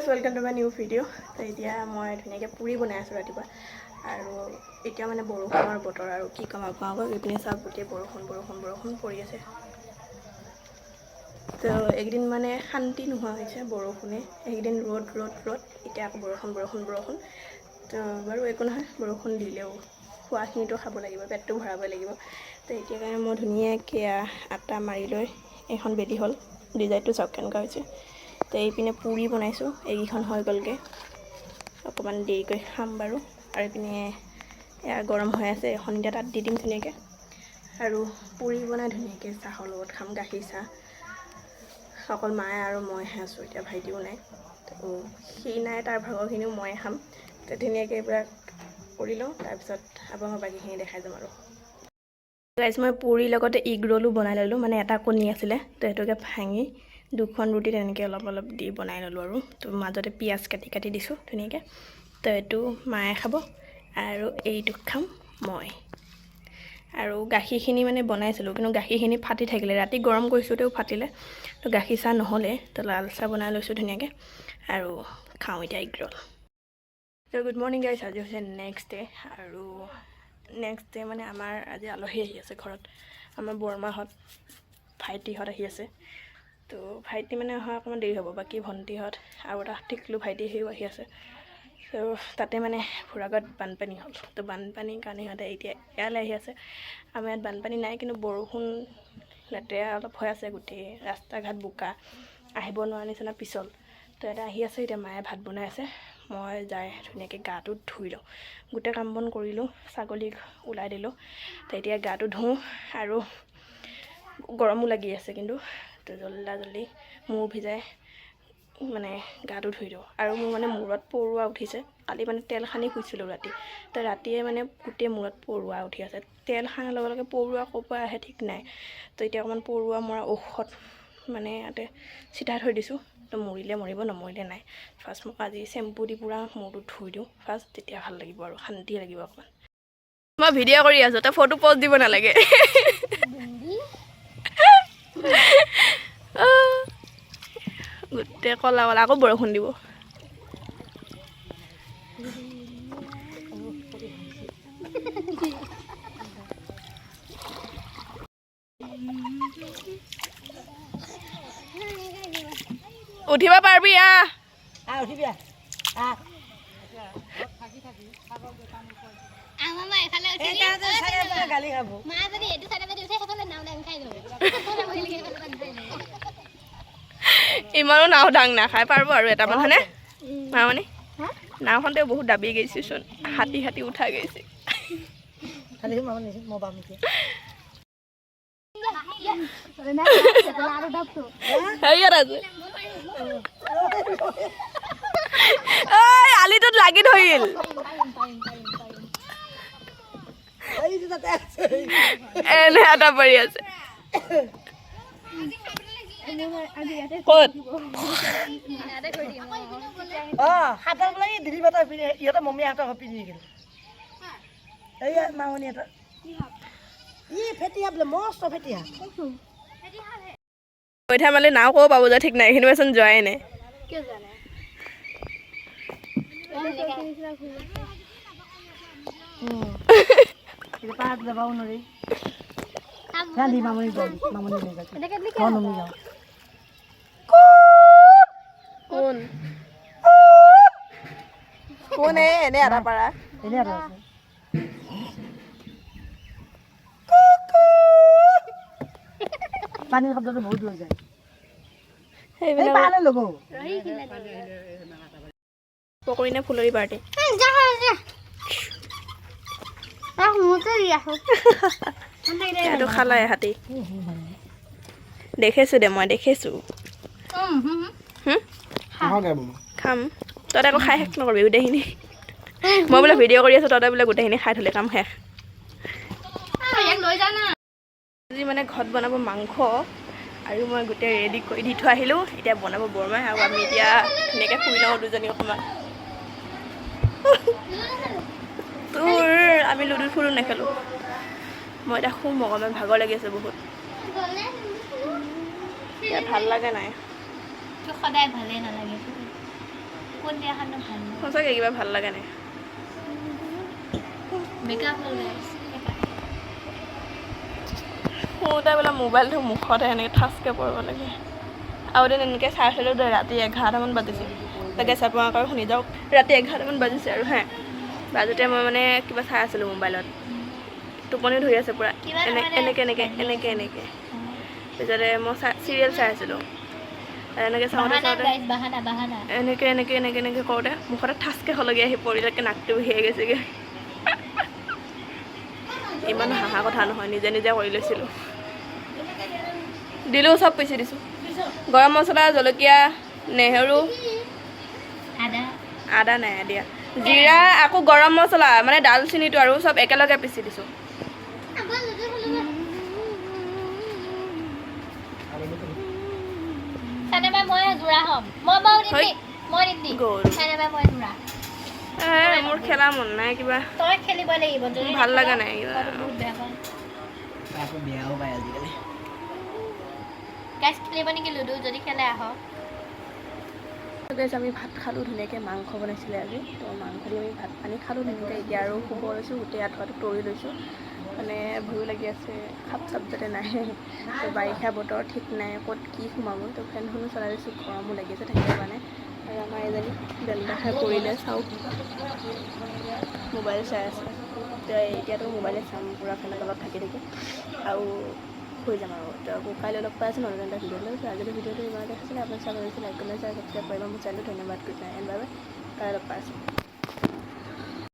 Welcome to my new video. तो এতিয়া মই ধুনীয়াকৈ পুৰি বনাই আছোঁ ৰাতিপুৱা আৰু এতিয়া মানে বৰষুণৰ বতৰ আৰু কি কম আপোনালোকক ইপিনে চাওক গোটেই বৰষুণ পৰি আছে। তো একদিন মানে শান্তি নোহোৱা হৈছে বৰষুণে, একদিন ৰ'দ এতিয়া আকৌ বৰষুণ। তো বাৰু একো নহয়, বৰষুণ দিলেও খোৱাখিনিতো খাব লাগিব, পেটটো ভৰাব লাগিব। তো এতিয়া কাৰণে মই ধুনীয়াকৈ আটা মাৰি লৈ এখন বেলি হ'ল, ডিজাইনটো চাওক কেনেকুৱা হৈছে। তো এইপিনে পুৰি বনাইছোঁ, এইকেইখন হৈ গ'লগৈ, অকণমান দেৰিকৈ খাম বাৰু। আৰু এইপিনে এয়া গৰম হৈ আছে, এখন এতিয়া তাত দি দিম ধুনীয়াকৈ। আৰু পুৰি বনাই ধুনীয়াকৈ চাহৰ লগত খাম, গাখীৰ চাহ। অকল মায়ে আৰু মইহে আছোঁ, এতিয়া ভাইটিও নাই। তো সি নাই, তাৰ ভাগৰখিনিও ময়ে খাম। তো ধুনীয়াকৈ এইবিলাক কৰি লওঁ, তাৰপিছত আপোনাক বাকীখিনি দেখাই যাম আৰু। গাইছ, মই পুৰিৰ লগতে এগ ৰ'লো বনাই ল'লোঁ, মানে এটা কণী আছিলে, তো সেইটোকে ভাঙি দুখন ৰুটি তেনেকৈ অলপ দি বনাই ল'লোঁ আৰু। তো মাজতে পিঁয়াজ কাটি দিছোঁ ধুনীয়াকৈ। তো এইটো মায়ে খাব আৰু এইটো খাম মই। আৰু গাখীৰখিনি মানে বনাইছিলোঁ, কিন্তু গাখীৰখিনি ফাটি থাকিলে, ৰাতি গৰম কৰিছোঁতেও ফাটিলে। তো গাখীৰ চাহ নহ'লে, তো লাল চাহ বনাই লৈছোঁ ধুনীয়াকৈ আৰু খাওঁ এতিয়া এগ ৰ'ল। তো গুড মৰ্ণিং গাইছ, আজি হৈছে নেক্সট ডে। আৰু নেক্সট ডে মানে আমাৰ আজি আলহী আহি আছে ঘৰত, আমাৰ বৰমাহঁত ভাইটিহঁত আহি আছে। তো ভাইটি মানে অহা অকণমান দেৰি হ'ব, বাকী ভণ্টিহঁত আৰু এটা টিকলু ভাইটি সিও আহি আছে। তো তাতে মানে ফুৰাগত বানপানী হ'ল, তো বানপানীৰ কাৰণে সিহঁতে এতিয়া ইয়ালৈ আহি আছে। আমাৰ ইয়াত বানপানী নাই, কিন্তু বৰষুণ লেতেৰা অলপ হৈ আছে, গোটেই ৰাস্তা ঘাট বোকা, আহিব নোৱাৰা নিচিনা পিছল। তো এটা আহি আছে, এতিয়া মায়ে ভাত বনাই আছে, মই যাই ধুনীয়াকৈ গাটো ধুই লওঁ। গোটেই কাম বন কৰিলোঁ, ছাগলীক ওলাই দিলোঁ। তো এতিয়া গাটো ধুওঁ, আৰু গৰমো লাগি আছে কিন্তু। তো জল্দি মূৰ ভিজাই মানে গাটো ধুই দিওঁ। আৰু মোৰ মানে মূৰত পৰুৱা উঠিছে, কালি মানে তেল সানি শুইছিলোঁ ৰাতি। তো ৰাতিয়ে মানে গোটেই মূৰত পৰুৱা উঠি আছে, তেল সানাৰ লগে লগে পৰুৱা ক'ৰ পৰা আহে ঠিক নাই। তো এতিয়া অকণমান পৰুৱা মৰা ঔষধ মানে ইয়াতে চিটাই থৈ দিছোঁ। তো মৰিলে মৰিব, নমৰিলে নাই। ফাৰ্ষ্ট মোক আজি চেম্পু দি পূৰা মূৰটো ধুই দিওঁ ফাৰ্ষ্ট, তেতিয়া ভাল লাগিব আৰু শান্তি লাগিব অকণমান। মই ভিডিঅ' কৰি আছোঁ, তই ফটো প'ষ্ট দিব নালাগে। গোটেই কলা আকৌ বৰষুণ দিব। উঠিব পাৰিবি উঠিবি ইমানো নাও ডাং নাখায় পাৰিব আৰু এটামান হয়নে মামনি? নাওখনতে বহুত দাবি গৈছেচোন, হাতী উঠা গৈছে। আলিটোত লাগি ধৰিল, এনে এটা পৰি আছে। ক'ত হাতৰ বোলে দিদি বাটা ইহঁতৰ মম্মী হাতৰ পিন্ধি গ'ল। এইয়া মামনি এটা ফেটিয়া বোলে, মস্ত ফেটিয়া। পইঠা মালে নাও ক'ব পাব যে ঠিক নাই, এইখিনি চোন যোৱাই নাই। পাহাৰত যাবাও নোৱাৰি। কোন কোন এনে এটা পাৰা পানীৰ শব্দটো বহুত হৈ যায়। পকৰি নে ফুলৰি পাৰ্টি? এইটো খালাই হাতী দেখিছোঁ দে, মই দেখিছোঁ। খাম, তহঁতে আকৌ খাই শেষ নকৰিবি গোটেইখিনি। মই বোলে ভিডিঅ' কৰি আছোঁ, তহঁতে বোলে গোটেইখিনি খাই থ'লে কাম শেষ। আজি মানে ঘৰত বনাব মাংস, আৰু মই গোটেই ৰেডি কৰি দি থৈ আহিলোঁ। এতিয়া বনাব বৰমাই, আৰু আমি এতিয়া ধুনীয়াকৈ শুই লওঁ দুজনী অকণমান। তোৰ আমি লুডু ফুডু নেখেলোঁ, মই এতিয়া শুম অকণমান, ভাগৰ লাগি আছে বহুত। এতিয়া ভাল লাগে নাই, সদায় ভালেই নালাগে। সঁচাকৈ কিবা ভাল লগা নাই শুওঁতে বোলে মোবাইলটো মুখতে এনেকৈ ঠাচকৈ পৰিব লাগে আৰু এদিন এনেকৈ চাই আছিলোঁ ৰাতি 11টামান বাজিছে তাকে চাপৰ কৰি শুনি যাওক ৰাতি 11টামান বাজিছে আৰু হে বাজোতে মই মানে কিবা চাই আছিলোঁ মোবাইলত টোপনি ধৰি আছে পূৰা এনেকৈ পিছতে মই চিৰিয়েল চাই আছিলোঁ এনেকৈ চাওঁতে এনেকৈ কৰোঁতে মুখতে ঠাচকৈ সলগি আহি পৰিলেকে নাকটো ভিয়াই গৈছেগৈ ইমান হাঁহা কথা নহয় নিজে নিজে কৰি লৈছিলোঁ দিলোঁ চব পিচি দিছোঁ গৰম মছলা জলকীয়া নেহেৰু আদা নাই দিয়া জিৰা আকৌ গৰম মছলা মানে ডালচেনিটো আৰু চব একেলগে পিচি দিছোঁ মোৰ খেলা মন নাই কিবা ভাল লগা নাই কিবা আমি ভাত খালোঁ ধুনীয়াকৈ মাংস বনাইছিলে আজি তো মাংস দি আমি ভাত পানী খালোঁ ধুনীয়াকৈ এতিয়া আৰু শুব লৈছোঁ গোটেই আঁঠুৱাটো তৰি লৈছোঁ মানে ভয়ো লাগি আছে খাপ চাপ যাতে নাহে তো বাৰিষা বতৰ ঠিক নাই ক'ত কি সোমাব তো ফেনখনো চলাই লৈছোঁ গৰমো লাগি আছে থাকিব কাৰণে আৰু আমাৰ এজনী বেলদা খাই পৰিলে চাওক মোবাইল চাই আছে তো এতিয়াতো মোবাইলে চাম পূৰা ফেনৰ তলত থাকি আৰু হৈ যাম আৰু তো আকৌ কাইলৈ লগ পাই আছোঁ নতুন এটা ভিডিঅ' লৈ আজিৰ ভিডিঅ'টো ইমানতে আছিলে আপোনাৰ চাব লাগিছিল লাইক কমেণ্ট শ্বেয়াৰ ছাবস্ক্ৰাইব কৰিব মোৰ চেনেলটো ধন্যবাদ good night and bye bye কাইলৈ লগ পাই আছোঁ